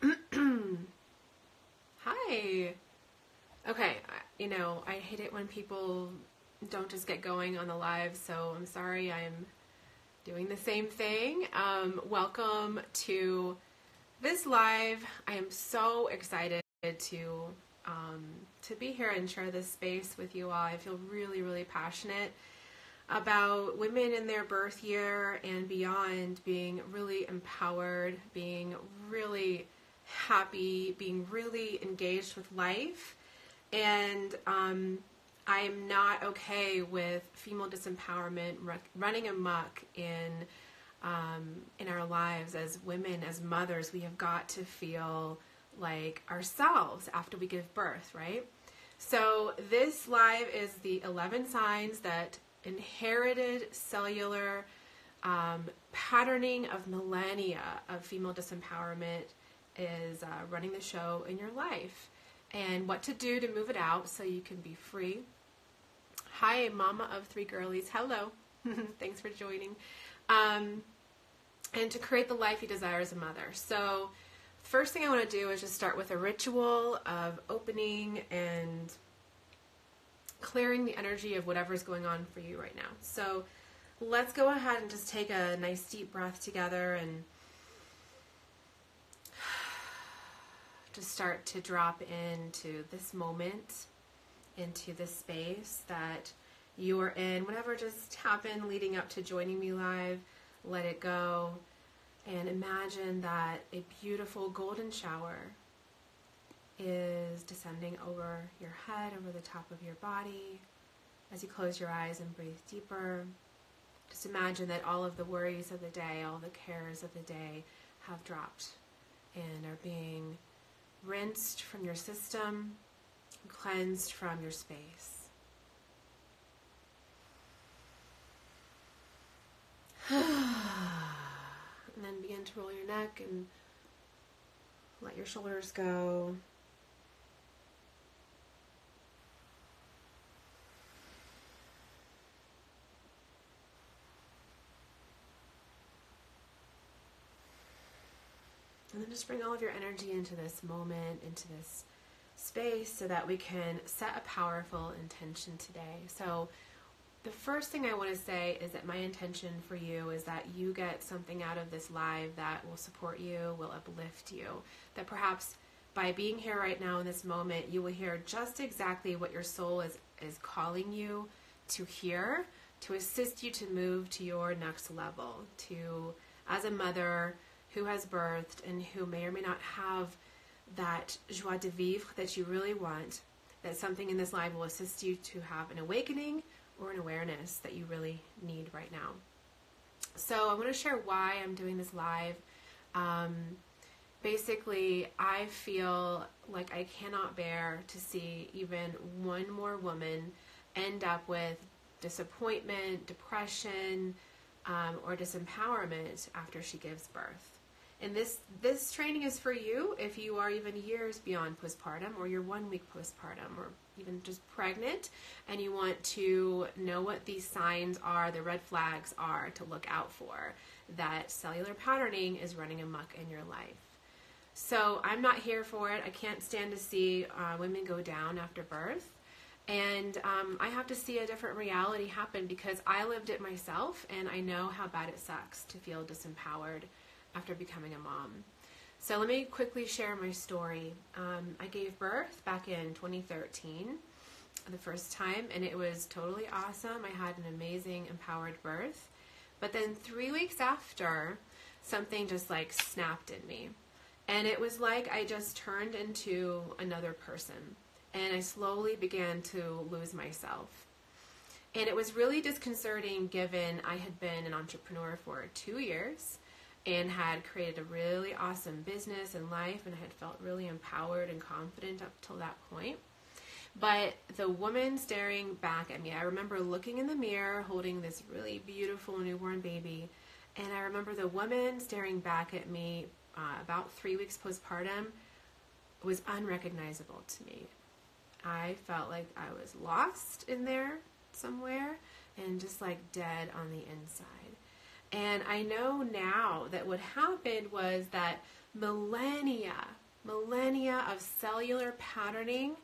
right. Hi. Okay, I hate it when people don't just get going on the live, so I'm sorry I'm doing the same thing. Welcome to this live. I am so excited to be here and share this space with you all. I feel really, really passionate about women in their birth year and beyond being really empowered, being really happy, being really engaged with life. And I am not okay with female disempowerment running amok in our lives as women, as mothers. We have got to feel like ourselves after we give birth, right? So this live is the 11 signs that inherited cellular patterning of millennia of female disempowerment is running the show in your life, and what to do to move it out so you can be free. Hi, mama of 3 girlies. Hello. Thanks for joining. And to create the life you desire as a mother. So first thing I want to do is just start with a ritual of opening and clearing the energy of whatever's going on for you right now. So let's go ahead and just take a nice deep breath together and just start to drop into this moment, into this space that you are in. Whatever just happened leading up to joining me live, let it go. And imagine that a beautiful golden shower is descending over your head, over the top of your body. As you close your eyes and breathe deeper, just imagine that all of the worries of the day, all the cares of the day have dropped and are being rinsed from your system, cleansed from your space. And then begin to roll your neck and let your shoulders go. And then just bring all of your energy into this moment, into this space, so that we can set a powerful intention today. So the first thing I want to say is that my intention for you is that you get something out of this live that will support you, will uplift you. That perhaps by being here right now in this moment, you will hear just exactly what your soul is calling you to hear, to assist you to move to your next level, to, as a mother who has birthed and who may or may not have that joie de vivre that you really want, that something in this live will assist you to have an awakening or an awareness that you really need right now. So I want to share why I'm doing this live. Basically, I feel like I cannot bear to see even one more woman end up with disappointment, depression, or disempowerment after she gives birth. And this training is for you if you are even years beyond postpartum, or you're 1 week postpartum, or even just pregnant, and you want to know what these signs are, the red flags are to look out for, that cellular patterning is running amok in your life. So I'm not here for it. I can't stand to see women go down after birth. And I have to see a different reality happen because I lived it myself, and I know how bad it sucks to feel disempowered after becoming a mom. So let me quickly share my story. I gave birth back in 2013, the first time, and it was totally awesome. I had an amazing, empowered birth. But then 3 weeks after, something just like snapped in me. And it was like I just turned into another person. And I slowly began to lose myself. And it was really disconcerting given I had been an entrepreneur for 2 years and had created a really awesome business and life, and I had felt really empowered and confident up till that point. But the woman staring back at me, I remember looking in the mirror holding this really beautiful newborn baby, and I remember the woman staring back at me about 3 weeks postpartum was unrecognizable to me. I felt like I was lost in there somewhere and just like dead on the inside. And I know now that what happened was that millennia of cellular patterning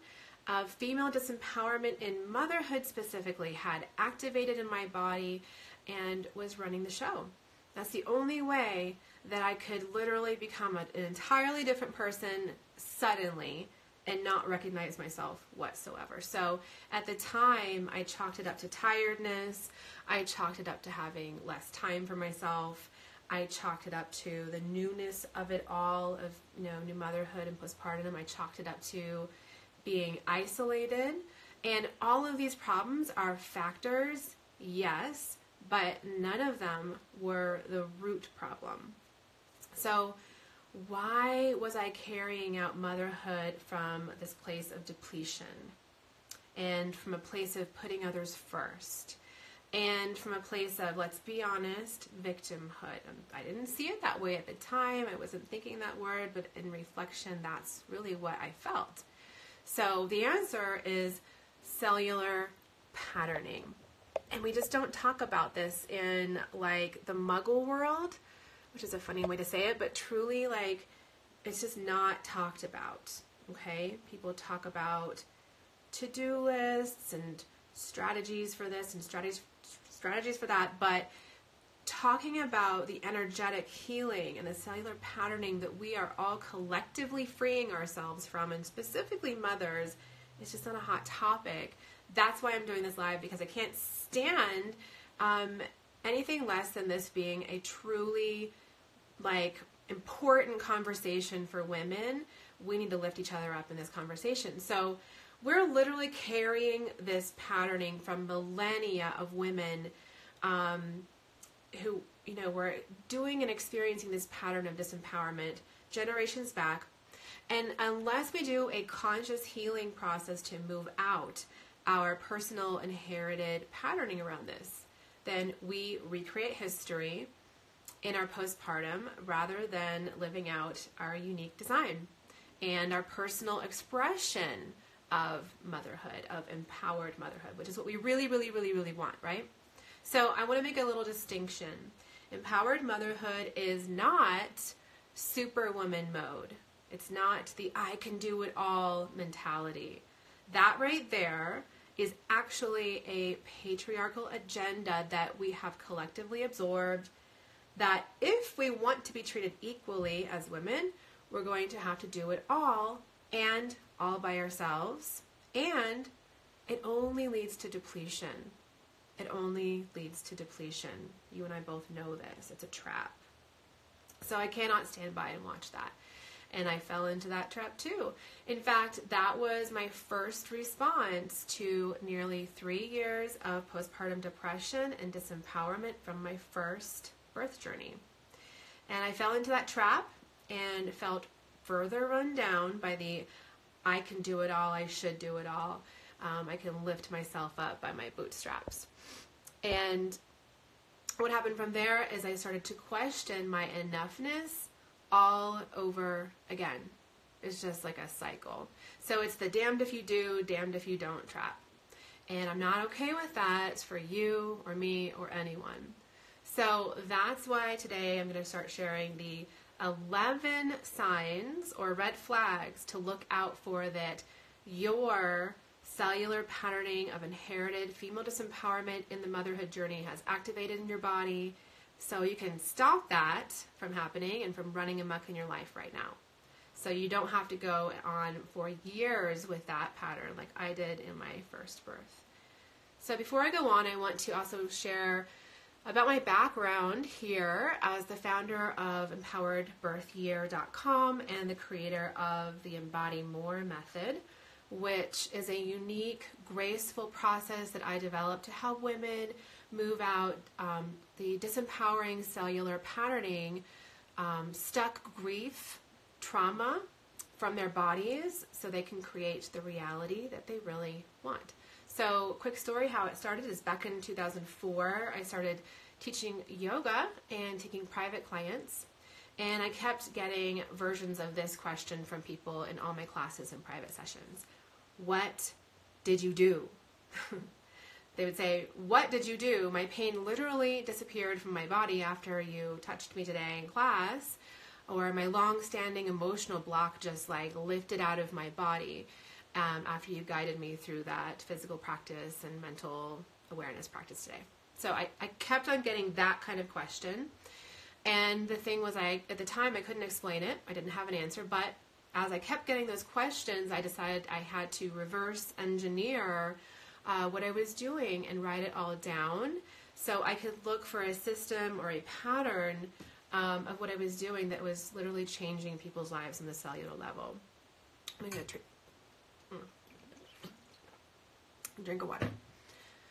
of female disempowerment in motherhood specifically had activated in my body and was running the show. That's the only way that I could literally become an entirely different person suddenly and not recognize myself whatsoever. So at the time, I chalked it up to tiredness. I chalked it up to having less time for myself. I chalked it up to the newness of it all, of new motherhood and postpartum. I chalked it up to being isolated. And all of these problems are factors, yes, but none of them were the root problem. So why was I carrying out motherhood from this place of depletion and from a place of putting others first and from a place of, let's be honest, victimhood? I didn't see it that way at the time. I wasn't thinking that word, but in reflection, that's really what I felt. So the answer is cellular patterning. And we just don't talk about this in like the muggle world, which is a funny way to say it, but truly, like, it's just not talked about, okay? People talk about to-do lists and strategies for this and strategies for that, but talking about the energetic healing and the cellular patterning that we are all collectively freeing ourselves from, and specifically mothers, is just not a hot topic. That's why I'm doing this live, because I can't stand anything less than this being a truly important conversation for women. We need to lift each other up in this conversation. So we're literally carrying this patterning from millennia of women who, were doing and experiencing this pattern of disempowerment generations back. And unless we do a conscious healing process to move out our personal inherited patterning around this, then we recreate history in our postpartum rather than living out our unique design and our personal expression of motherhood, of empowered motherhood, which is what we really, really, really, really want, right? So I want to make a little distinction. Empowered motherhood is not superwoman mode. It's not the I can do it all mentality. That right there is actually a patriarchal agenda that we have collectively absorbed, that if we want to be treated equally as women, we're going to have to do it all and all by ourselves. And it only leads to depletion. It only leads to depletion. You and I both know this. It's a trap. So I cannot stand by and watch that. And I fell into that trap too. In fact, that was my first response to nearly 3 years of postpartum depression and disempowerment from my first birth journey. And I fell into that trap and felt further run down by the I can do it all, I should do it all. I can lift myself up by my bootstraps. And what happened from there is I started to question my enoughness all over again. It's just like a cycle. So it's the damned if you do, damned if you don't trap. And I'm not okay with that for you or me or anyone. So that's why today I'm going to start sharing the 11 signs or red flags to look out for that your cellular patterning of inherited female disempowerment in the motherhood journey has activated in your body, so you can stop that from happening and from running amok in your life right now. So you don't have to go on for years with that pattern like I did in my first birth. So before I go on, I want to also share about my background here as the founder of empoweredbirthyear.com and the creator of the Embody More method, which is a unique, graceful process that I developed to help women move out the disempowering cellular patterning, stuck grief, trauma from their bodies so they can create the reality that they really want. So, quick story how it started is back in 2004, I started teaching yoga and taking private clients, and I kept getting versions of this question from people in all my classes and private sessions. What did you do? They would say, "What did you do? My pain literally disappeared from my body after you touched me today in class." Or my long-standing emotional block just like lifted out of my body after you guided me through that physical practice and mental awareness practice today. So I kept on getting that kind of question. And the thing was, at the time, I couldn't explain it. I didn't have an answer. But as I kept getting those questions, I decided I had to reverse engineer what I was doing and write it all down so I could look for a system or a pattern of what I was doing that was literally changing people's lives on the cellular level. I'm going to drink of water.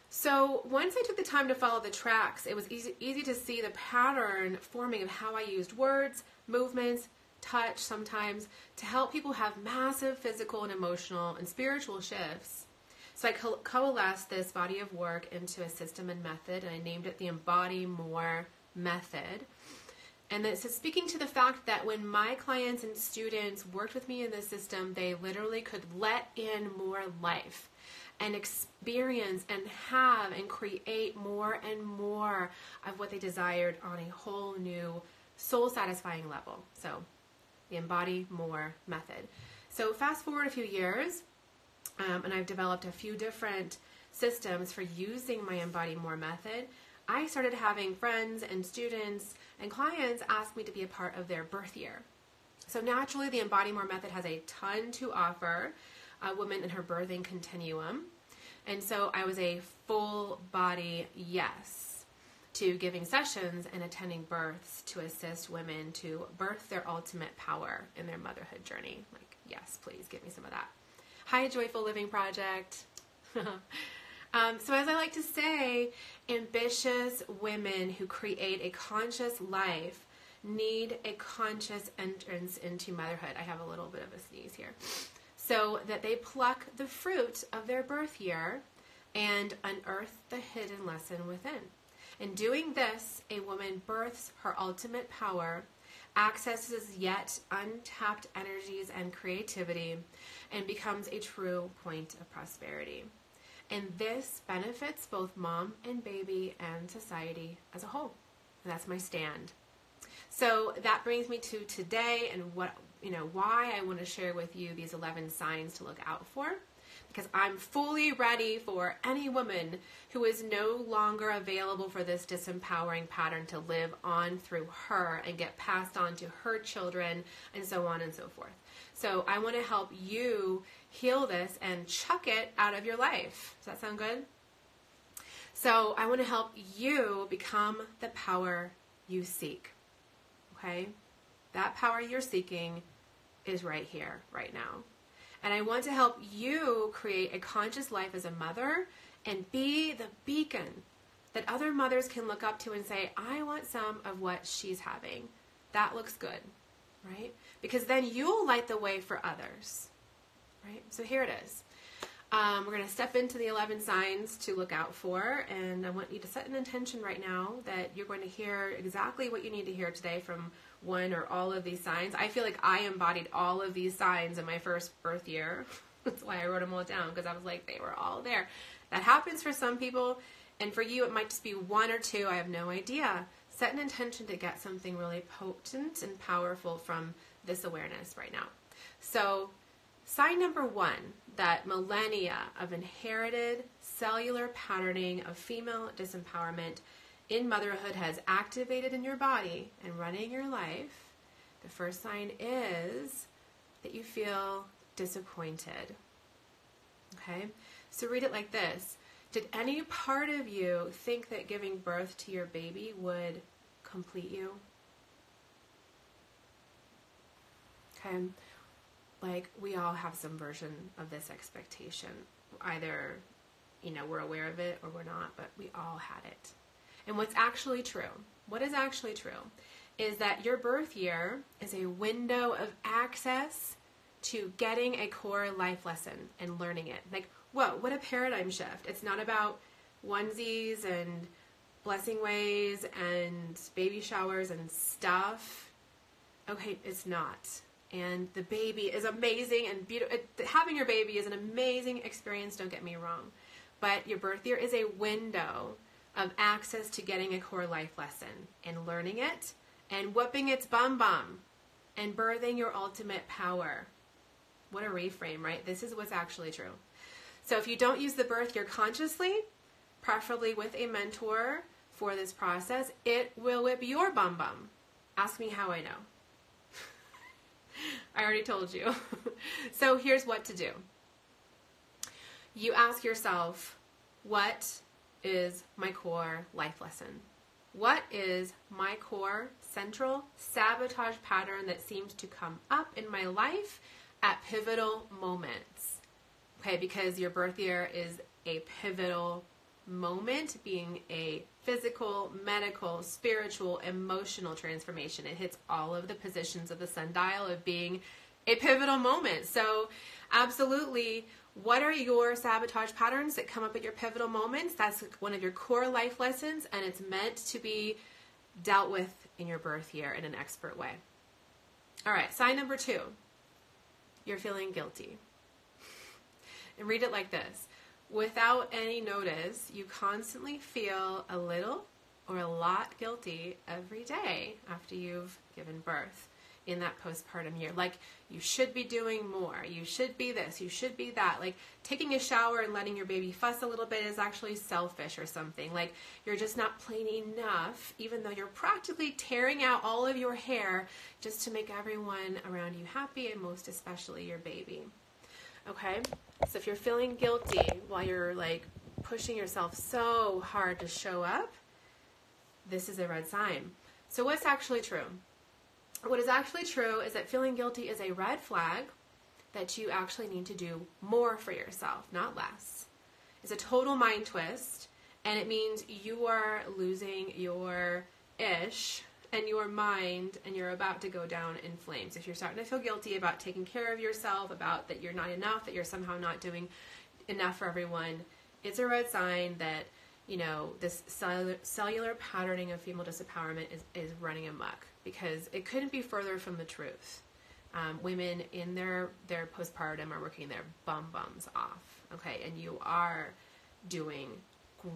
So once I took the time to follow the tracks, it was easy to see the pattern forming of how I used words, movements, touch sometimes to help people have massive physical and emotional and spiritual shifts. So I coalesced this body of work into a system and method, and I named it the Embody More Method. And it's speaking to the fact that when my clients and students worked with me in this system, they literally could let in more life and experience and have and create more and more of what they desired on a whole new soul-satisfying level. So the Embody More Method. So fast forward a few years, and I've developed a few different systems for using my Embody More Method. I started having friends and students and clients ask me to be a part of their birth year. So naturally, the Embody More Method has a ton to offer a woman in her birthing continuum. And so I was a full body yes to giving sessions and attending births to assist women to birth their ultimate power in their motherhood journey. Like, yes, please give me some of that. Hi, Joyful Living Project. So as I like to say, ambitious women who create a conscious life need a conscious entrance into motherhood. I have a little bit of a sneeze here. So that they pluck the fruit of their birth year and unearth the hidden lesson within. In doing this, a woman births her ultimate power, accesses yet untapped energies and creativity, and becomes a true point of prosperity. And this benefits both mom and baby and society as a whole. And that's my stand. So that brings me to today and why I want to share with you these 11 signs to look out for. Because I'm fully ready for any woman who is no longer available for this disempowering pattern to live on through her and get passed on to her children and so on and so forth. So I want to help you heal this and chuck it out of your life. Does that sound good? So I want to help you become the power you seek. Okay? That power you're seeking is right here, right now. And I want to help you create a conscious life as a mother and be the beacon that other mothers can look up to and say, I want some of what she's having. That looks good, right? Because then you'll light the way for others, right? So here it is. We're going to step into the 11 signs to look out for, and I want you to set an intention right now that you're going to hear exactly what you need to hear today from one or all of these signs. I feel like I embodied all of these signs in my first birth year. That's why I wrote them all down, because I was like, they were all there. That happens for some people, and for you it might just be one or two. I have no idea. Set an intention to get something really potent and powerful from this awareness right now. So sign number 1, that millennia of inherited cellular patterning of female disempowerment in motherhood has activated in your body and running your life. The first sign is that you feel disappointed. Okay? So read it like this. Did any part of you think that giving birth to your baby would complete you? Okay? Like, we all have some version of this expectation. Either, we're aware of it or we're not, but we all had it. And what's actually true, what is actually true, is that your birth year is a window of access to getting a core life lesson and learning it. Like, whoa, what a paradigm shift. It's not about onesies and blessing ways and baby showers and stuff. Okay, it's not. And the baby is amazing and beautiful. Having your baby is an amazing experience, don't get me wrong. but your birth year is a window of access to getting a core life lesson and learning it and whooping its bum bum and birthing your ultimate power. What a reframe, right? This is what's actually true. So if you don't use the birth year consciously, preferably with a mentor for this process, it will whip your bum bum. Ask me how I know. I already told you. So here's what to do. You ask yourself, what is my core life lesson? What is my core central sabotage pattern that seems to come up in my life at pivotal moments? Okay, because your birth year is a pivotal moment, being a physical, medical, spiritual, emotional transformation. It hits all of the positions of the sundial of being a pivotal moment. So absolutely, what are your sabotage patterns that come up at your pivotal moments? That's one of your core life lessons, and it's meant to be dealt with in your birth year in an expert way. All right, sign number 2. You're feeling guilty. And read it like this. Without any notice, you constantly feel a little or a lot guilty every day after you've given birth in that postpartum year. Like, you should be doing more. You should be this. You should be that. Like, taking a shower and letting your baby fuss a little bit is actually selfish or something. Like, you're just not plain enough, even though you're practically tearing out all of your hair just to make everyone around you happy, and most especially your baby. Okay? So if you're feeling guilty while you're like pushing yourself so hard to show up, this is a red sign. So what's actually true? What is actually true is that feeling guilty is a red flag that you actually need to do more for yourself, not less. It's a total mind twist, and it means you are losing your ish and your mind, and you're about to go down in flames. If you're starting to feel guilty about taking care of yourself, about that you're not enough, that you're somehow not doing enough for everyone, it's a red sign that, you know, this cellular patterning of female disempowerment is running amok, because it couldn't be further from the truth. Women in their postpartum are working their bums off, okay? And you are doing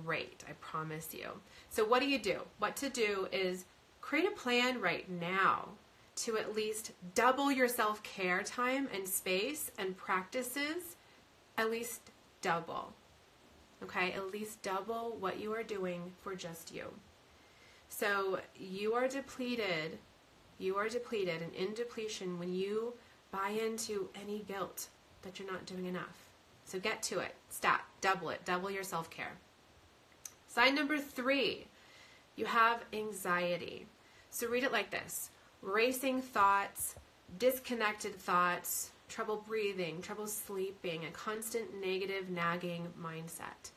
great, I promise you. So what do? What to do is create a plan right now to at least double your self-care time and space and practices, at least double. Okay, at least double what you are doing for just you. So you are depleted, and in depletion when you buy into any guilt that you're not doing enough. So get to it, stop, double it, double your self-care. Sign number 3, you have anxiety. So read it like this: racing thoughts, disconnected thoughts, trouble breathing, trouble sleeping, a constant negative, nagging mindset.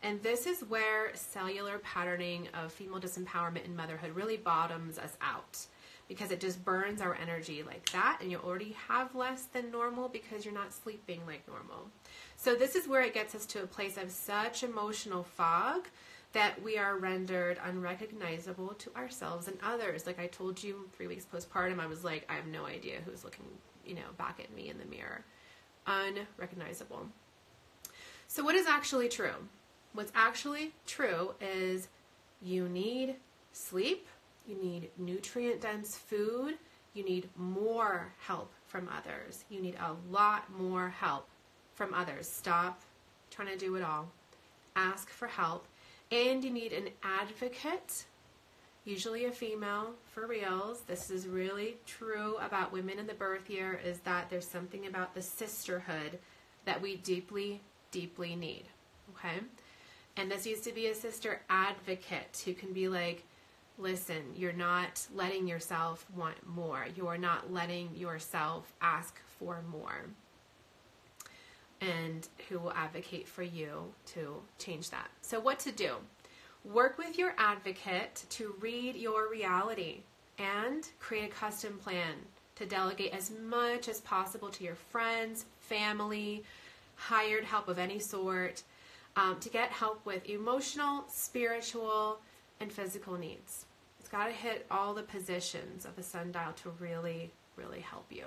And this is where cellular patterning of female disempowerment and motherhood really bottoms us out, because it just burns our energy like that, and you already have less than normal because you're not sleeping like normal. So this is where it gets us to a place of such emotional fog that we are rendered unrecognizable to ourselves and others. Like I told you, 3 weeks postpartum, I was like, I have no idea who's looking, back at me in the mirror. Unrecognizable. So what is actually true? What's actually true is you need sleep, you need nutrient-dense food, you need more help from others. You need a lot more help from others. Stop trying to do it all. Ask for help. And you need an advocate, usually a female, for reals. This is really true about women in the birth year, is that there's something about the sisterhood that we deeply, deeply need, okay? And this used to be a sister advocate who can be like, listen, you're not letting yourself want more. You're not letting yourself ask for more. And who will advocate for you to change that. So what to do? Work with your advocate to read your reality and create a custom plan to delegate as much as possible to your friends, family, hired help of any sort, to get help with emotional, spiritual, and physical needs. It's got to hit all the positions of the sundial to really, really help you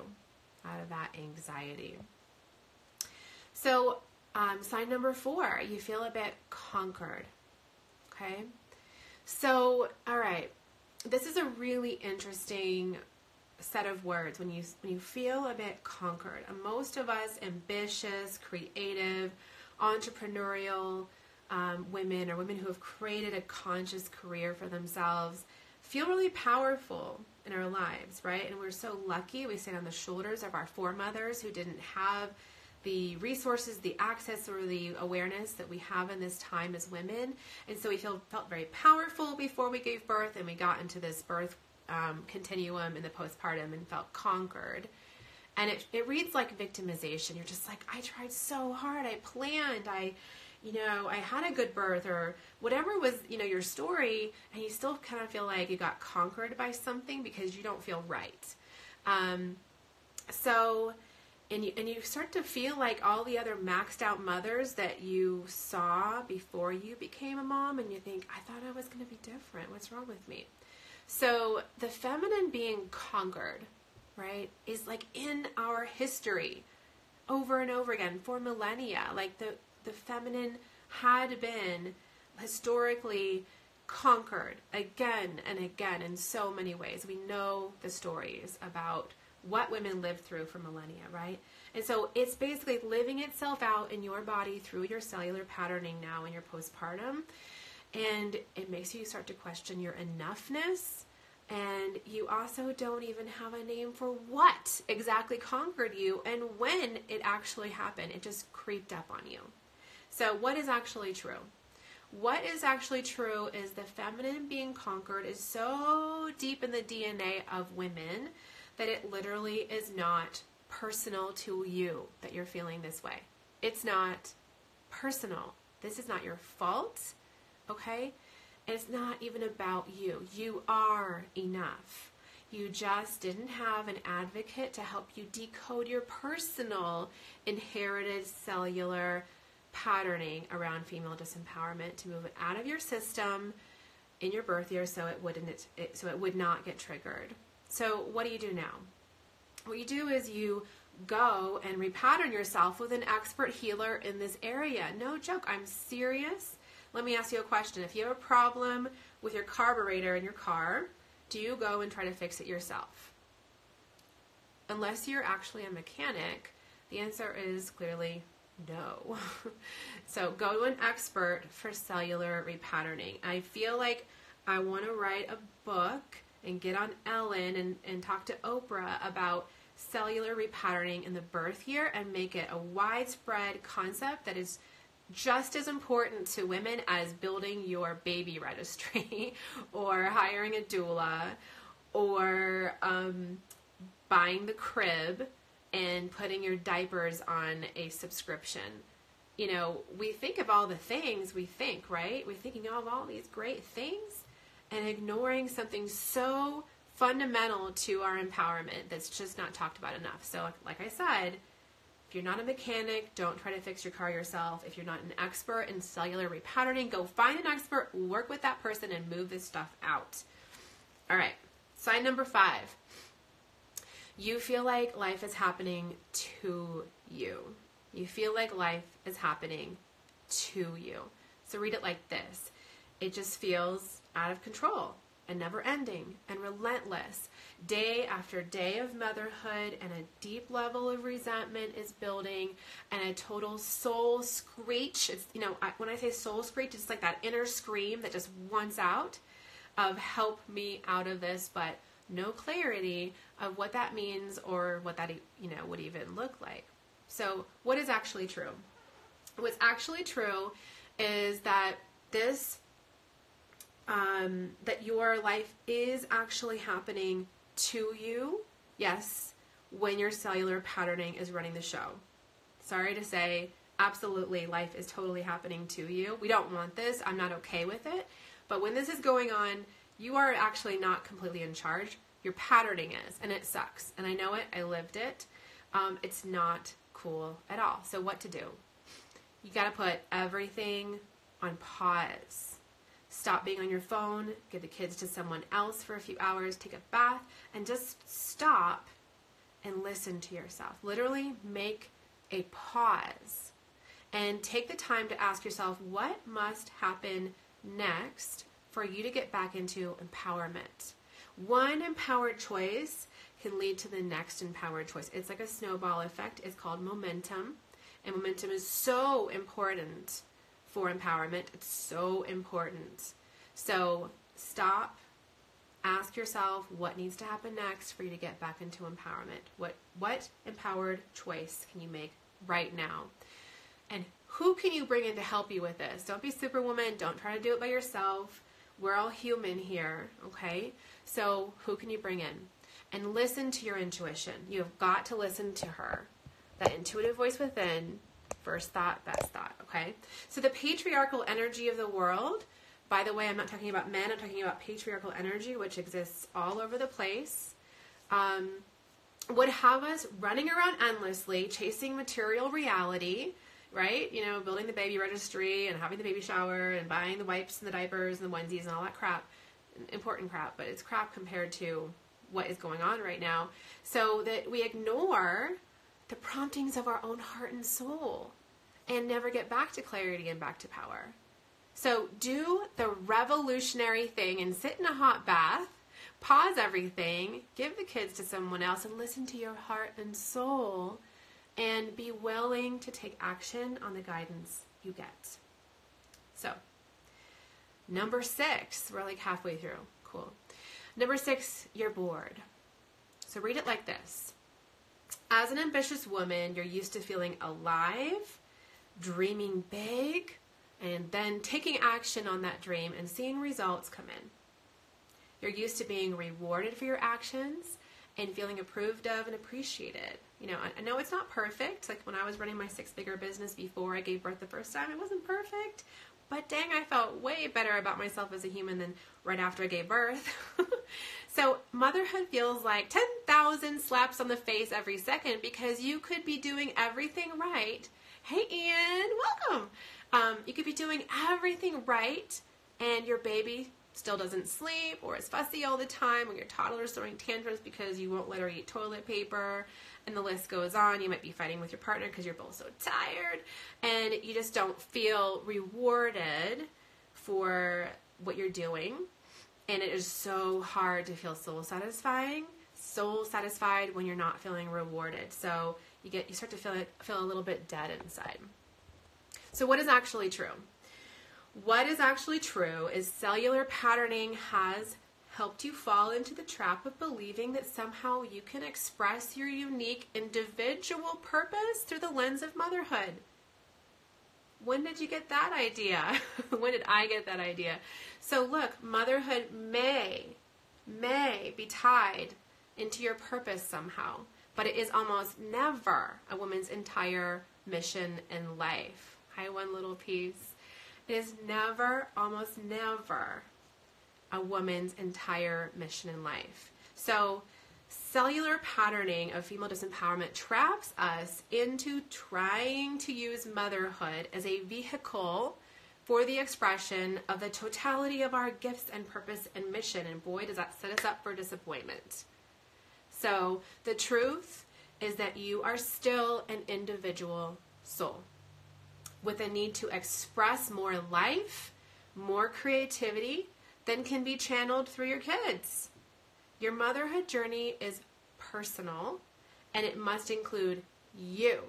out of that anxiety. So Sign number 4, you feel a bit conquered. Okay? So, all right. This is a really interesting set of words when you feel a bit conquered. And most of us ambitious, creative, entrepreneurial women, or women who have created a conscious career for themselves, feel really powerful in our lives, right? And we're so lucky. We stand on the shoulders of our foremothers who didn't have the resources, the access, or the awareness that we have in this time as women. And so we felt very powerful before we gave birth, and we got into this birth continuum in the postpartum and felt conquered. And it reads like victimization. You're just like, I tried so hard, I planned, I had a good birth, or whatever was, your story, and you still kind of feel like you got conquered by something because you don't feel right. And you start to feel like all the other maxed out mothers that you saw before you became a mom, and you think, I thought I was going to be different. What's wrong with me? So the feminine being conquered, right, is like in our history over and over again for millennia. Like the feminine had been historically conquered again and again in so many ways. We know the stories about what women lived through for millennia, right? And so it's basically living itself out in your body through your cellular patterning now in your postpartum. And it makes you start to question your enoughness. And you also don't even have a name for what exactly conquered you and when it actually happened. It just creeped up on you. So what is actually true? What is actually true is the feminine being conquered is so deep in the DNA of women that it literally is not personal to you that you're feeling this way. It's not personal. This is not your fault, okay? It's not even about you. You are enough. You just didn't have an advocate to help you decode your personal inherited cellular patterning around female disempowerment to move it out of your system in your birth year so it would not get triggered. So what do you do now? What you do is you go and repattern yourself with an expert healer in this area. No joke, I'm serious. Let me ask you a question. If you have a problem with your carburetor in your car, do you go and try to fix it yourself? Unless you're actually a mechanic, the answer is clearly no. So go to an expert for cellular repatterning. I feel like I want to write a book and get on Ellen and talk to Oprah about cellular repatterning in the birth year and make it a widespread concept that is just as important to women as building your baby registry or hiring a doula or buying the crib and putting your diapers on a subscription. We think of all the things we think, right? We're thinking of all these great things and ignoring something so fundamental to our empowerment that's just not talked about enough. So like I said, if you're not a mechanic, don't try to fix your car yourself. If you're not an expert in cellular repatterning, go find an expert, work with that person, and move this stuff out. All right, sign number 5. You feel like life is happening to you. You feel like life is happening to you. So read it like this. It just feels out of control and never ending and relentless. Day after day of motherhood, and a deep level of resentment is building, and a total soul screech. It's, when I say soul screech, it's like that inner scream that just wants out of help me out of this, but no clarity of what that means or what that, would even look like. So what is actually true? What's actually true is that that your life is actually happening to you, yes, when your cellular patterning is running the show. Sorry to say, absolutely, life is totally happening to you. We don't want this. I'm not okay with it. But when this is going on, you are actually not completely in charge. Your patterning is, and it sucks. And I know it. I lived it. It's not cool at all. So what to do? You got to put everything on pause. Stop being on your phone, give the kids to someone else for a few hours, take a bath, and just stop and listen to yourself. Literally make a pause and take the time to ask yourself, what must happen next for you to get back into empowerment? One empowered choice can lead to the next empowered choice. It's like a snowball effect. It's called momentum. And momentum is so important for empowerment. It's so important. So stop. Ask yourself what needs to happen next for you to get back into empowerment. What empowered choice can you make right now? And who can you bring in to help you with this? Don't be superwoman. Don't try to do it by yourself. We're all human here, okay? So who can you bring in? And listen to your intuition. You have got to listen to her. That intuitive voice within, first thought, best thought, okay? So the patriarchal energy of the world, by the way, I'm not talking about men, I'm talking about patriarchal energy, which exists all over the place, would have us running around endlessly, chasing material reality, right? You know, building the baby registry and having the baby shower and buying the wipes and the diapers and the onesies and all that crap. Important crap, but it's crap compared to what is going on right now. So that we ignore the promptings of our own heart and soul and never get back to clarity and back to power. So do the revolutionary thing and sit in a hot bath, pause everything, give the kids to someone else, and listen to your heart and soul, and be willing to take action on the guidance you get. So, number 6, we're like halfway through. Cool. Number 6, you're bored. So read it like this. As an ambitious woman, you're used to feeling alive, dreaming big, and then taking action on that dream and seeing results come in. You're used to being rewarded for your actions and feeling approved of and appreciated. You know, I know it's not perfect. Like when I was running my 6-figure business before I gave birth the first time, it wasn't perfect. But dang, I felt way better about myself as a human than right after I gave birth. So motherhood feels like 10,000 slaps on the face every second because you could be doing everything right. Hey, Ian, welcome. You could be doing everything right and your baby still doesn't sleep or is fussy all the time, or your toddler's throwing tantrums because you won't let her eat toilet paper, and the list goes on. You might be fighting with your partner because you're both so tired and you just don't feel rewarded for what you're doing. And it is so hard to feel soul satisfied when you're not feeling rewarded. So you start to feel a little bit dead inside. So what is actually true? What is actually true is cellular patterning has helped you fall into the trap of believing that somehow you can express your unique individual purpose through the lens of motherhood. When did you get that idea? When did I get that idea? So look, motherhood may be tied into your purpose somehow, but it is almost never a woman's entire mission in life. Hi, one little piece. It is almost never, a woman's entire mission in life. So cellular patterning of female disempowerment traps us into trying to use motherhood as a vehicle for the expression of the totality of our gifts and purpose and mission. And boy, does that set us up for disappointment. So the truth is that you are still an individual soul with a need to express more life, more creativity than can be channeled through your kids. Your motherhood journey is personal, and it must include you,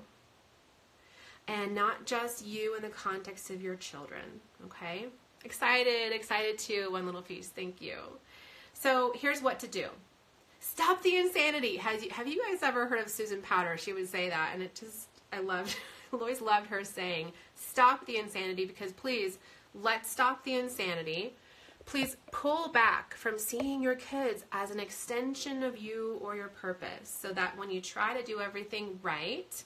and not just you in the context of your children, okay? Excited too, one little piece, thank you. So here's what to do. Stop the insanity. Have you guys ever heard of Susan Powter? She would say that, and I always loved her saying, stop the insanity, because please, let's stop the insanity. Please pull back from seeing your kids as an extension of you or your purpose, so that when you try to do everything right,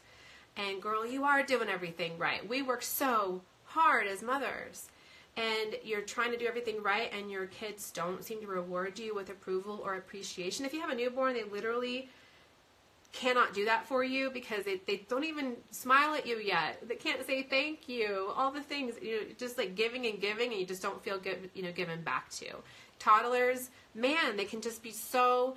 and girl, you are doing everything right. We work so hard as mothers, and you're trying to do everything right, and your kids don't seem to reward you with approval or appreciation. If you have a newborn, they literally cannot do that for you because they don't even smile at you yet. They can't say thank you. All the things, just like giving and you just don't feel given back to. Toddlers, man, they can just be so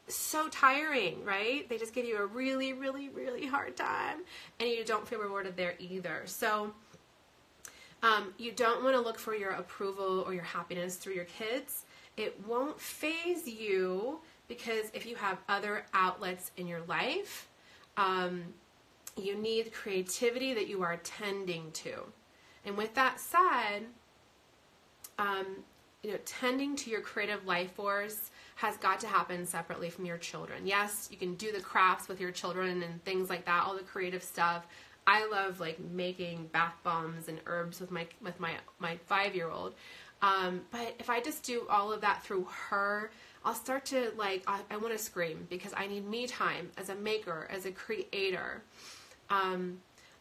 so tiring, right? They just give you a really, really, really hard time, and you don't feel rewarded there either. So you don't want to look for your approval or your happiness through your kids. It won't faze you, because if you have other outlets in your life, you need creativity that you are tending to. And with that said, tending to your creative life force has got to happen separately from your children. Yes, you can do the crafts with your children and things like that, all the creative stuff. I love like making bath bombs and herbs with my 5-year-old. But if I just do all of that through her, I'll start to I want to scream, because I need me time as a maker, as a creator.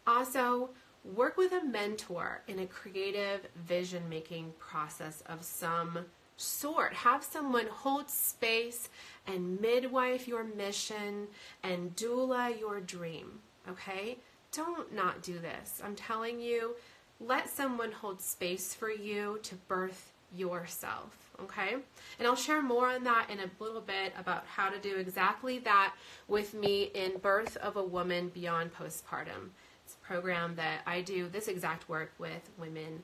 Also, work with a mentor in a creative vision-making process of some sort. Have someone hold space and midwife your mission and doula your dream, okay? Don't not do this. I'm telling you, let someone hold space for you to birth yourself, okay? And I'll share more on that in a little bit, about how to do exactly that with me in Birth of a Woman Beyond Postpartum. It's a program that I do this exact work with women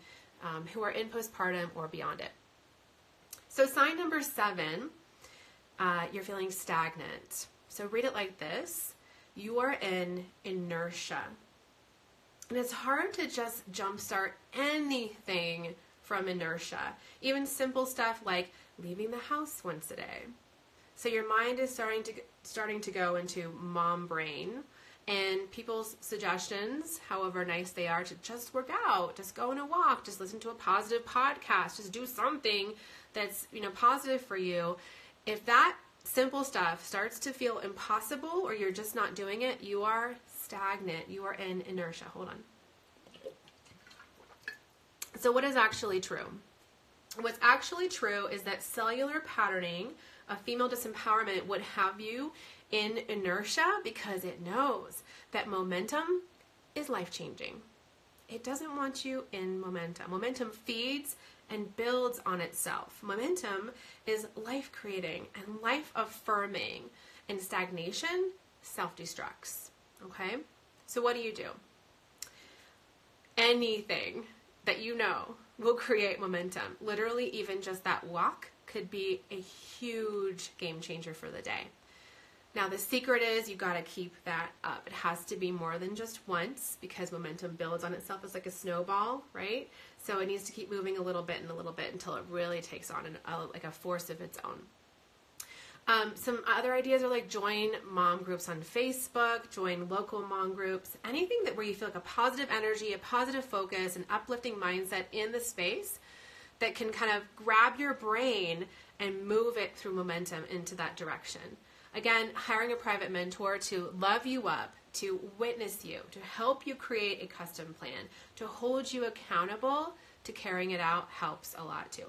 who are in postpartum or beyond it. So sign number 7, you're feeling stagnant. So read it like this: you are in inertia. And it's hard to just jumpstart anything from inertia, even simple stuff like leaving the house once a day. So your mind is starting to go into mom brain, and people's suggestions, however nice they are, to just work out, just go on a walk, just listen to a positive podcast, just do something that's positive for you. If that simple stuff starts to feel impossible, or you're just not doing it, you are stagnant. You are in inertia. Hold on. So what is actually true? What's actually true is that cellular patterning of female disempowerment would have you in inertia, because it knows that momentum is life-changing. It doesn't want you in momentum. Momentum feeds and builds on itself. Momentum is life-creating and life-affirming, and stagnation self-destructs. Okay? So what do? Anything that will create momentum. Literally, even just that walk could be a huge game changer for the day. Now, the secret is you got to keep that up. It has to be more than just once, because momentum builds on itself. It's like a snowball, right? So it needs to keep moving a little bit and a little bit until it really takes on a force of its own. Some other ideas are like join mom groups on Facebook, join local mom groups, anything where you feel like a positive energy, a positive focus, an uplifting mindset in the space that can kind of grab your brain and move it through momentum into that direction. Again, hiring a private mentor to love you up, to witness you, to help you create a custom plan, to hold you accountable to carrying it out helps a lot too.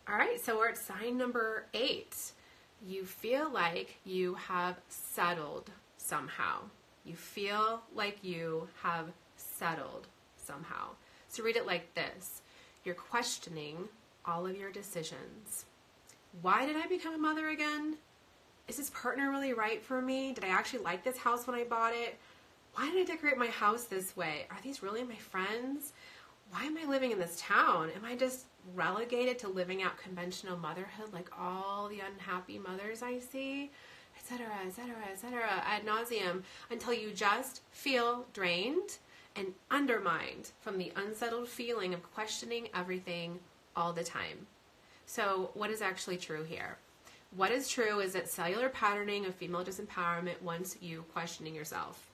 All right, so we're at sign number 8. You feel like you have settled somehow. You feel like you have settled somehow. So read it like this: you're questioning all of your decisions. Why did I become a mother again? Is this partner really right for me? Did I actually like this house when I bought it? Why did I decorate my house this way? Are these really my friends? Why am I living in this town? Am I just relegated to living out conventional motherhood like all the unhappy mothers I see? Etc., etc., etc., ad nauseum, until you just feel drained and undermined from the unsettled feeling of questioning everything all the time. So what is actually true here? What is true is that cellular patterning of female disempowerment wants you questioning yourself,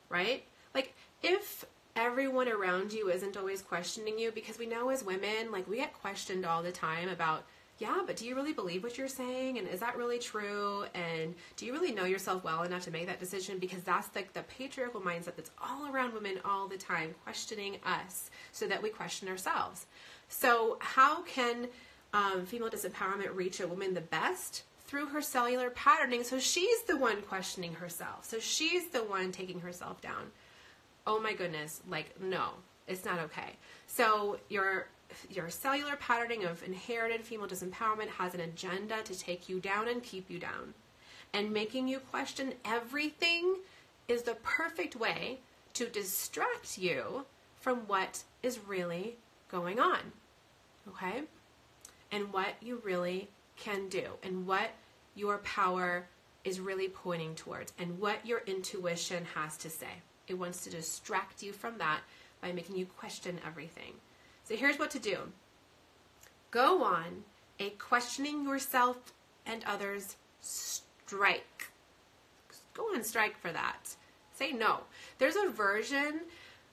right? Like, if everyone around you isn't always questioning you, because we know as women, we get questioned all the time about, yeah, but do you really believe what you're saying? And is that really true? And do you really know yourself well enough to make that decision? Because that's the patriarchal mindset that's all around women all the time, questioning us so that we question ourselves. So how can female disempowerment reach a woman the best? Through her cellular patterning. So she's the one questioning herself. So she's the one taking herself down. Oh my goodness, no, it's not okay. So your your cellular patterning of inherited female disempowerment has an agenda to take you down and keep you down. And making you question everything is the perfect way to distract you from what is really going on, okay? And what you really can do, and what your power is really pointing towards, and what your intuition has to say. It wants to distract you from that by making you question everything. So here's what to do. Go on a questioning yourself and others strike. Go on strike for that. Say no. There's a version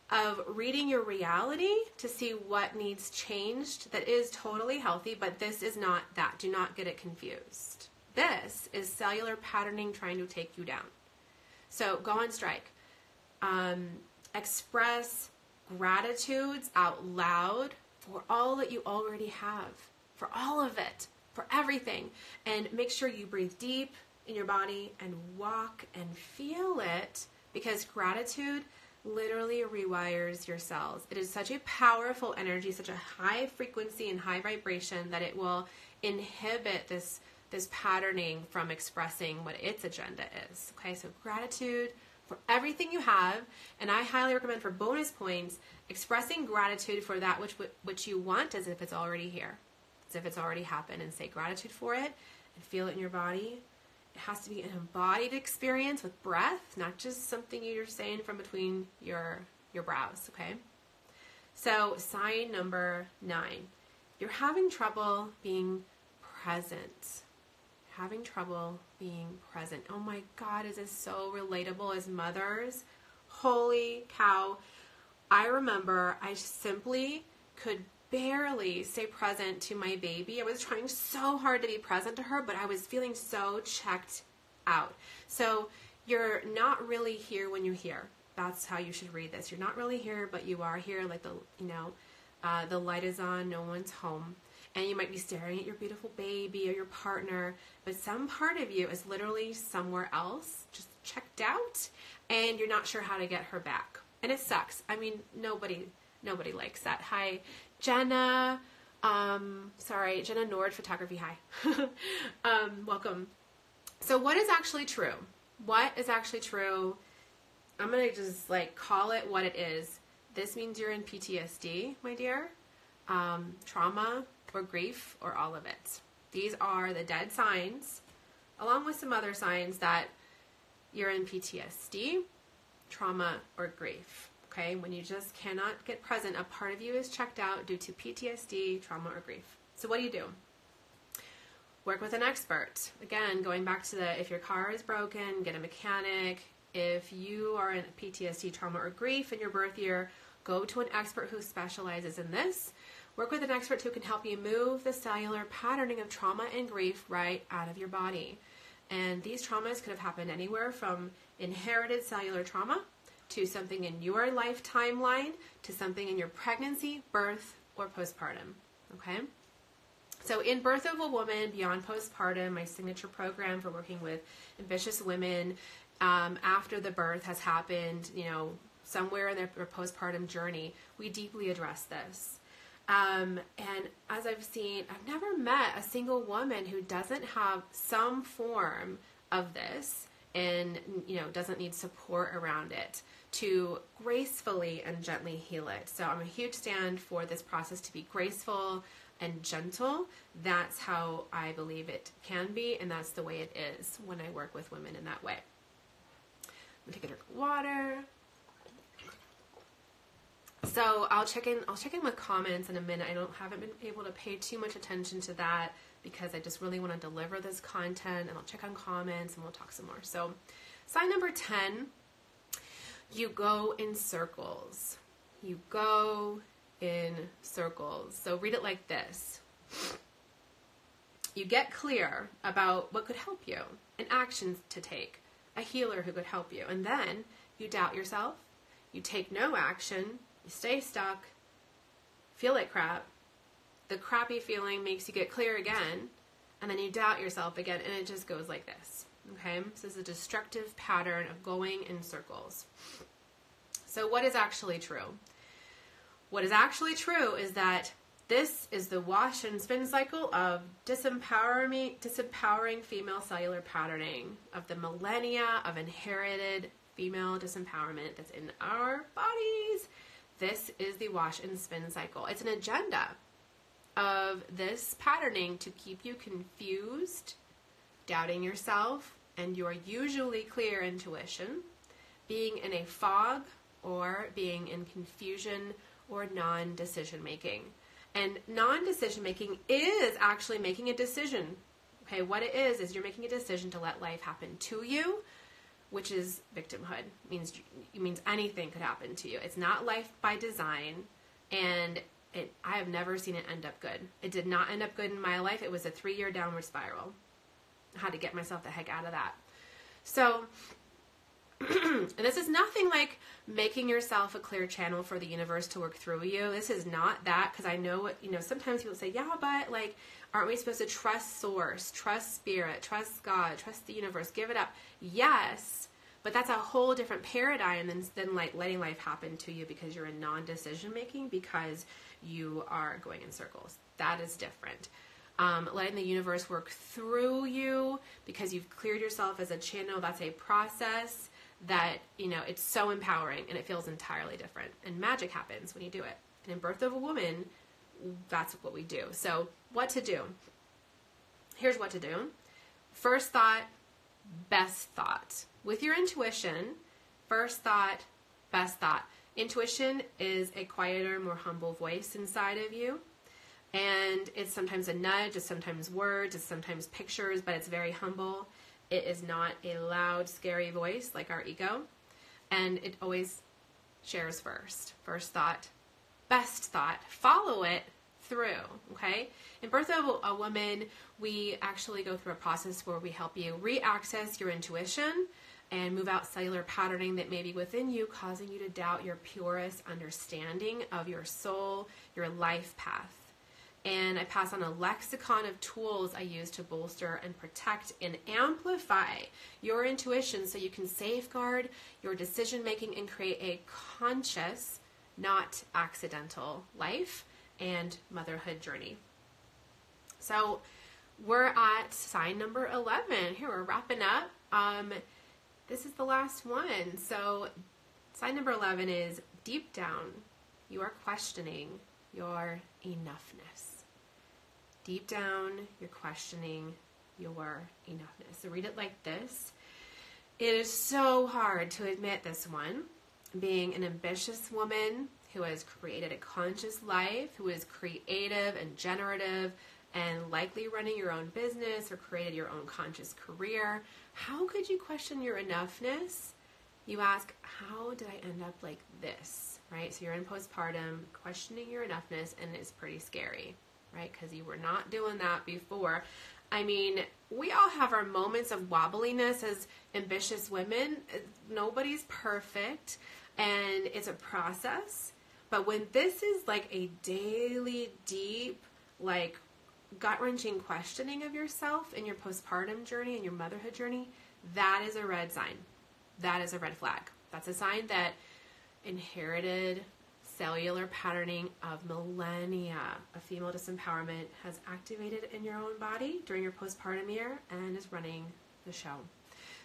of reading your reality to see what needs changed that is totally healthy, but this is not that. Do not get it confused. This is cellular patterning trying to take you down. So go on strike. Express gratitudes out loud for all that you already have, for all of it, for everything. And make sure you breathe deep in your body and walk and feel it, because gratitude literally rewires your cells. It is such a powerful energy, such a high frequency and high vibration that it will inhibit this patterning from expressing what its agenda is. Okay, so gratitude for everything you have, and I highly recommend for bonus points, expressing gratitude for that which you want as if it's already here, as if it's already happened, and say gratitude for it and feel it in your body. It has to be an embodied experience with breath, not just something you're saying from between your brows, okay? So sign number 9, you're having trouble being present. Having trouble being present. Oh my God, is this so relatable as mothers? Holy cow. I remember I simply could barely stay present to my baby. I was trying so hard to be present to her, but I was feeling so checked out. So you're not really here when you're here. That's how you should read this. You're not really here, but you are here. Like the light is on, no one's home. And you might be staring at your beautiful baby or your partner, but some part of you is literally somewhere else, just checked out, and you're not sure how to get her back. And it sucks. I mean, nobody likes that. Hi, Jenna. Jenna Nord Photography. Hi. Welcome. So what is actually true? What is actually true? I'm going to just call it what it is. This means you're in PTSD, my dear. Trauma or grief or all of it. These are the dead signs, along with some other signs that you're in PTSD, trauma, or grief. Okay, when you just cannot get present, a part of you is checked out due to PTSD, trauma, or grief. So what do? Work with an expert. Again, going back to if your car is broken, get a mechanic. If you are in PTSD, trauma, or grief in your birth year, go to an expert who specializes in this. Work with an expert who can help you move the cellular patterning of trauma and grief right out of your body. And these traumas could have happened anywhere from inherited cellular trauma to something in your life timeline to something in your pregnancy, birth, or postpartum. Okay? So in Birth of a Woman, Beyond Postpartum, my signature program for working with ambitious women after the birth has happened, somewhere in their postpartum journey, we deeply address this. And as I've seen, I've never met a single woman who doesn't have some form of this and, doesn't need support around it to gracefully and gently heal it. So I'm a huge stand for this process to be graceful and gentle. That's how I believe it can be, and that's the way it is when I work with women in that way. I'm going to take a drink of water. So I'll check in with comments in a minute. I haven't been able to pay too much attention to that because I just really want to deliver this content, and I'll check on comments and we'll talk some more. So sign number 10, you go in circles. You go in circles. So read it like this. You get clear about what could help you and actions to take, a healer who could help you, and then you doubt yourself, you take no action, you stay stuck, feel like crap, the crappy feeling makes you get clear again, and then you doubt yourself again, and it just goes like this, okay? So this is a destructive pattern of going in circles. So what is actually true? What is actually true is that This is the wash and spin cycle of disempowering female cellular patterning, of the millennia of inherited female disempowerment that's in our bodies. This is the wash and spin cycle. It's an agenda of this patterning to keep you confused, doubting yourself, and your usually clear intuition, being in a fog or being in confusion or non-decision making. And non-decision making is actually making a decision. Okay, what it is you're making a decision to let life happen to you, which is victimhood. It means anything could happen to you. It's not life by design, and I have never seen it end up good. It did not end up good in my life. It was a 3-year downward spiral. I had to get myself the heck out of that. So, and this is nothing like making yourself a clear channel for the universe to work through you. This is not that, because I know, sometimes people say, yeah, but like, aren't we supposed to trust source, trust spirit, trust God, trust the universe, give it up? Yes, but that's a whole different paradigm than like letting life happen to you because you're in non-decision making, because you are going in circles. That is different. Letting the universe work through you because you've cleared yourself as a channel, that's a process that, it's so empowering, and it feels entirely different. And magic happens when you do it. And in Birth of a Woman, that's what we do. So what to do? Here's what to do. First thought, best thought. With your intuition, first thought, best thought. Intuition is a quieter, more humble voice inside of you. And it's sometimes a nudge, it's sometimes words, it's sometimes pictures, but it's very humble. It is not a loud, scary voice like our ego. And it always shares first. First thought, best thought. Follow it through, okay? In Birth of a Woman, we actually go through a process where we help you re-access your intuition and move out cellular patterning that may be within you, causing you to doubt your purest understanding of your soul, your life path. And I pass on a lexicon of tools I use to bolster and protect and amplify your intuition so you can safeguard your decision making and create a conscious, not accidental life and motherhood journey. So we're at sign number 11. Here, we're wrapping up. This is the last one. So sign number 11 is deep down, you are questioning your enoughness. Deep down, you're questioning your enoughness. So read it like this. It is so hard to admit this one. Being an ambitious woman who has created a conscious life, who is creative and generative, and likely running your own business or created your own conscious career. How could you question your enoughness? You ask, how did I end up like this? Right? So you're in postpartum, questioning your enoughness, and it's pretty scary, right? Because you were not doing that before. I mean, we all have our moments of wobbliness as ambitious women. Nobody's perfect, and it's a process. But when this is like a daily, deep, like gut-wrenching questioning of yourself in your postpartum journey and your motherhood journey, that is a red sign. That is a red flag. That's a sign that inherited cellular patterning of millennia of female disempowerment has activated in your own body during your postpartum year and is running the show.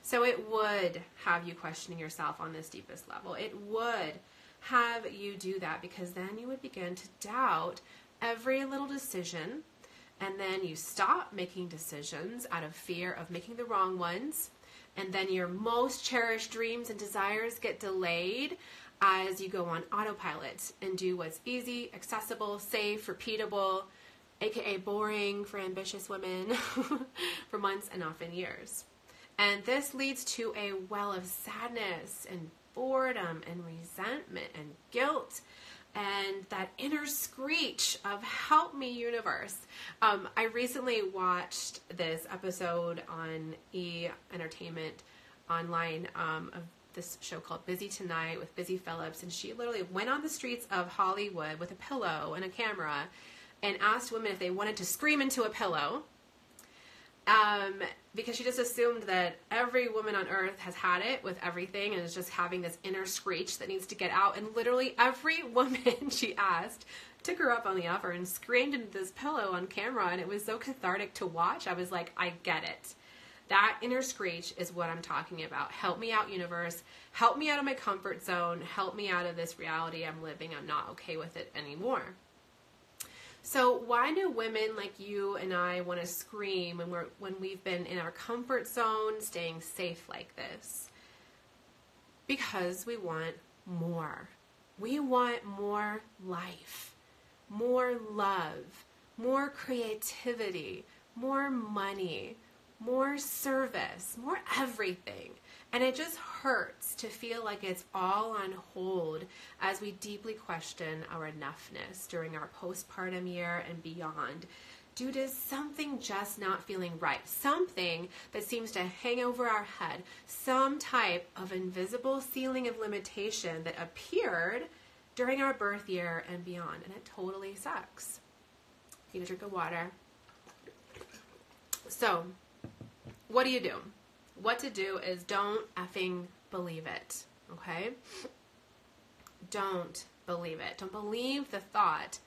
So it would have you questioning yourself on this deepest level. It would have you do that, because then you would begin to doubt every little decision, and then you stop making decisions out of fear of making the wrong ones, and then your most cherished dreams and desires get delayed as you go on autopilot and do what's easy, accessible, safe, repeatable, aka boring for ambitious women for months and often years. And this leads to a well of sadness and boredom and resentment and guilt and that inner screech of help me, universe. I recently watched this episode on Entertainment online of this show called Busy Tonight with Busy Phillips, and she literally went on the streets of Hollywood with a pillow and a camera and asked women if they wanted to scream into a pillow because she just assumed that every woman on earth has had it with everything and is just having this inner screech that needs to get out. And literally every woman she asked took her up on the offer and screamed into this pillow on camera, and it was so cathartic to watch. I was like, I get it. That inner screech is what I'm talking about. Help me out, universe. Help me out of my comfort zone. Help me out of this reality I'm living. I'm not okay with it anymore. So why do women like you and I want to scream when we've been in our comfort zone, staying safe like this? Because we want more. We want more life, more love, more creativity, more money, more service, more everything. And it just hurts to feel like it's all on hold as we deeply question our enoughness during our postpartum year and beyond, due to something just not feeling right, something that seems to hang over our head, some type of invisible ceiling of limitation that appeared during our birth year and beyond. And it totally sucks. Need a drink of water. So, what do you do? What to do is don't effing believe it, okay? Don't believe it. Don't believe the thought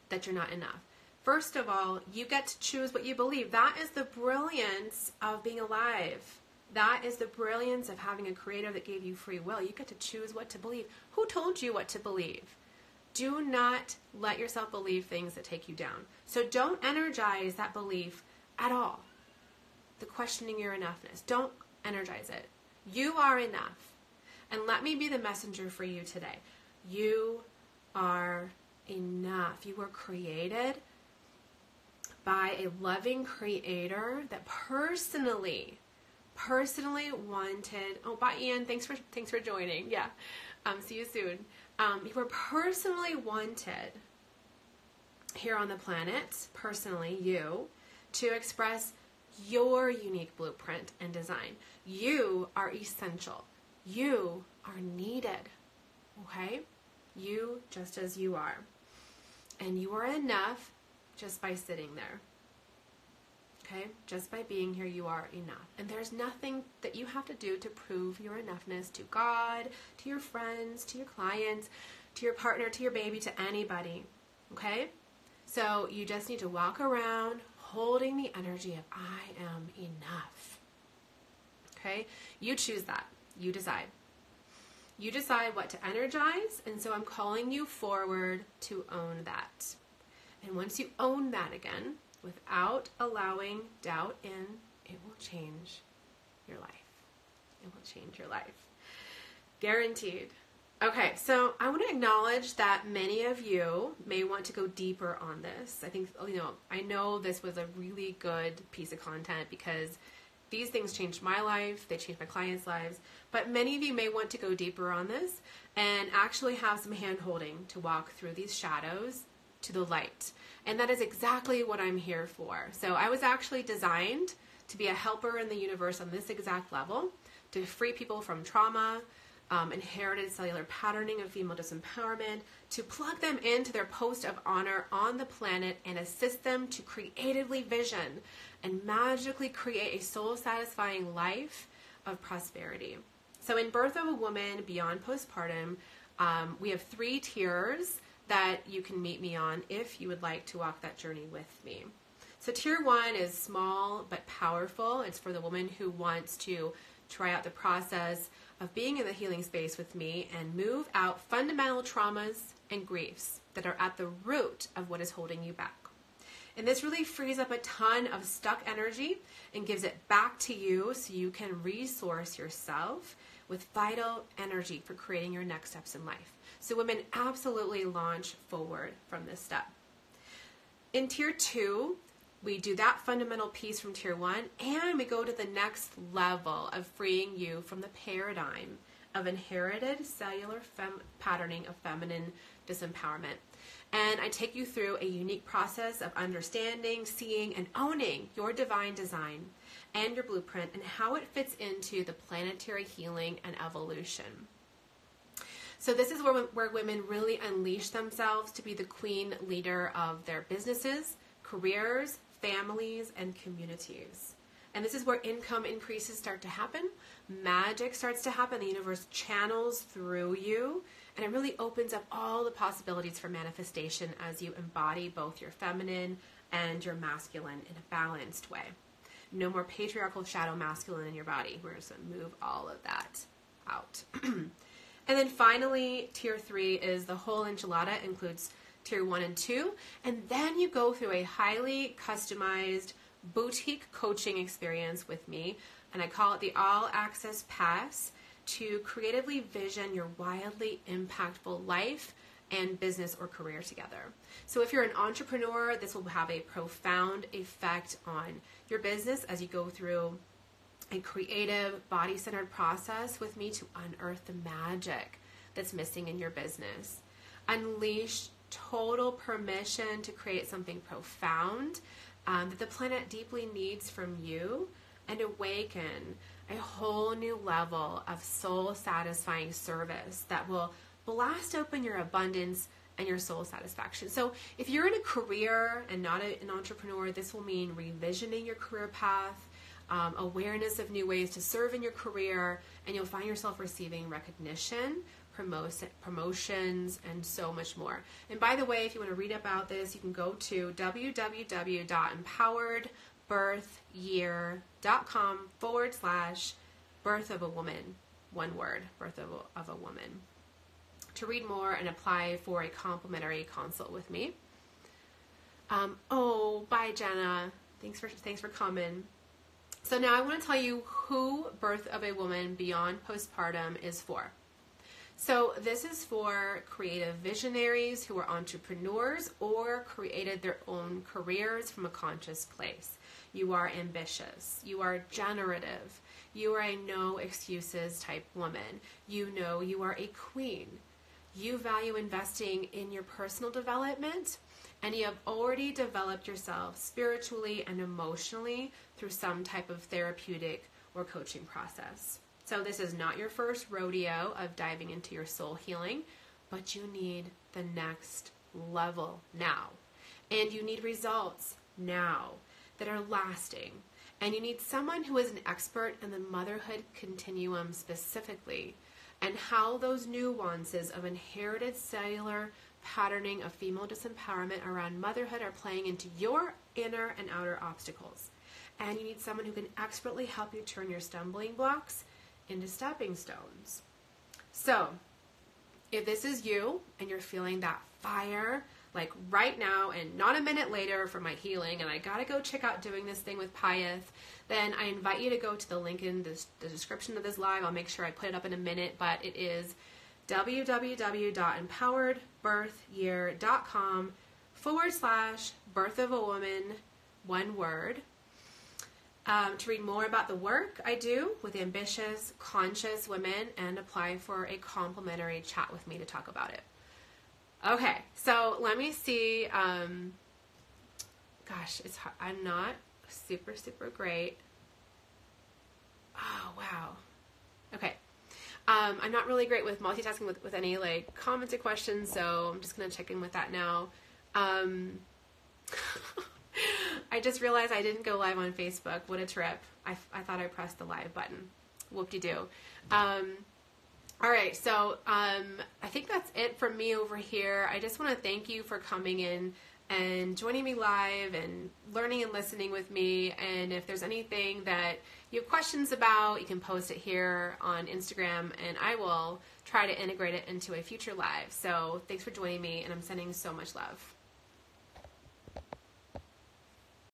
that you're not enough. First of all, you get to choose what you believe. That is the brilliance of being alive. That is the brilliance of having a creator that gave you free will. You get to choose what to believe. Who told you what to believe? Do not let yourself believe things that take you down. So don't energize that belief at all. The questioning your enoughness. Don't energize it. You are enough. And let me be the messenger for you today. You are enough. You were created by a loving creator that personally wanted. Oh, bye, Ian. Thanks for joining. Yeah. See you soon. You were personally wanted here on the planet, personally, you, to express your unique blueprint and design. You are essential. You are needed. Okay? You just as you are. And you are enough just by sitting there. Okay? Just by being here, you are enough. And there's nothing that you have to do to prove your enoughness to God, to your friends, to your clients, to your partner, to your baby, to anybody. Okay? So you just need to walk around holding the energy of I am enough. Okay? You choose that. You decide. You decide what to energize, and so I'm calling you forward to own that. And once you own that again, without allowing doubt in, it will change your life. It will change your life. Guaranteed. Okay, so I want to acknowledge that many of you may want to go deeper on this. I know this was a really good piece of content because these things changed my life, they changed my clients' lives, but many of you may want to go deeper on this and actually have some hand-holding to walk through these shadows to the light. And that is exactly what I'm here for. So I was actually designed to be a helper in the universe on this exact level, to free people from trauma, inherited cellular patterning of female disempowerment, to plug them into their post of honor on the planet and assist them to creatively vision and magically create a soul-satisfying life of prosperity. So in Birth of a Woman Beyond Postpartum, we have 3 tiers that you can meet me on if you would like to walk that journey with me. So tier 1 is small but powerful. It's for the woman who wants to try out the process of being in the healing space with me and move out fundamental traumas and griefs that are at the root of what is holding you back. And this really frees up a ton of stuck energy and gives it back to you so you can resource yourself with vital energy for creating your next steps in life. So women absolutely launch forward from this step. In tier 2, we do that fundamental piece from tier 1, and we go to the next level of freeing you from the paradigm of inherited cellular patterning of feminine disempowerment. And I take you through a unique process of understanding, seeing, and owning your divine design and your blueprint and how it fits into the planetary healing and evolution. So this is where women really unleash themselves to be the queen leader of their businesses, careers, families, and communities. And this is where income increases start to happen. Magic starts to happen. The universe channels through you. And it really opens up all the possibilities for manifestation as you embody both your feminine and your masculine in a balanced way. No more patriarchal shadow masculine in your body. We're just going to move all of that out. And then finally, tier 3 is the whole enchilada. It includes tier 1 and 2. And then you go through a highly customized boutique coaching experience with me. And I call it the All Access Pass to creatively vision your wildly impactful life and business or career together. So if you're an entrepreneur, this will have a profound effect on your business as you go through a creative, body-centered process with me to unearth the magic that's missing in your business. Unleash total permission to create something profound that the planet deeply needs from you, and awaken a whole new level of soul-satisfying service that will blast open your abundance and your soul satisfaction. So if you're in a career and not an entrepreneur, this will mean revisioning your career path, awareness of new ways to serve in your career, and you'll find yourself receiving recognition, promotions, and so much more. And by the way, if you want to read about this, you can go to www.empoweredbirthyear.com/birth of a woman, one word, birth of a woman, to read more and apply for a complimentary consult with me. Bye, Jenna. Thanks for coming. So now I want to tell you who Birth of a Woman Beyond Postpartum is for. So this is for creative visionaries who are entrepreneurs or created their own careers from a conscious place. You are ambitious. You are generative. You are a no excuses type woman. You know you are a queen. You value investing in your personal development, and you have already developed yourself spiritually and emotionally through some type of therapeutic or coaching process. So this is not your first rodeo of diving into your soul healing, but you need the next level now. And you need results now that are lasting. And you need someone who is an expert in the motherhood continuum specifically, and how those nuances of inherited cellular patterning of female disempowerment around motherhood are playing into your inner and outer obstacles. And you need someone who can expertly help you turn your stumbling blocks into stepping stones. So, if this is you and you're feeling that fire, like right now and not a minute later for my healing, and I gotta go check out doing this thing with Pyeth, then I invite you to go to the link in the description of this live. I'll make sure I put it up in a minute, but it is www.empoweredbirthyear.com/birth of a woman, one word. To read more about the work I do with ambitious, conscious women and apply for a complimentary chat with me to talk about it. Okay, so let me see. I'm not super great. Oh, wow. Okay. I'm not really great with multitasking with any like comments or questions, so I'm just going to check in with that now. I just realized I didn't go live on Facebook. What a trip. I thought I pressed the live button. Whoop-de-doo. All right, so I think that's it from me over here. I just want to thank you for coming in and joining me live and learning and listening with me. And if there's anything that you have questions about, you can post it here on Instagram, and I will try to integrate it into a future live. So thanks for joining me, and I'm sending so much love.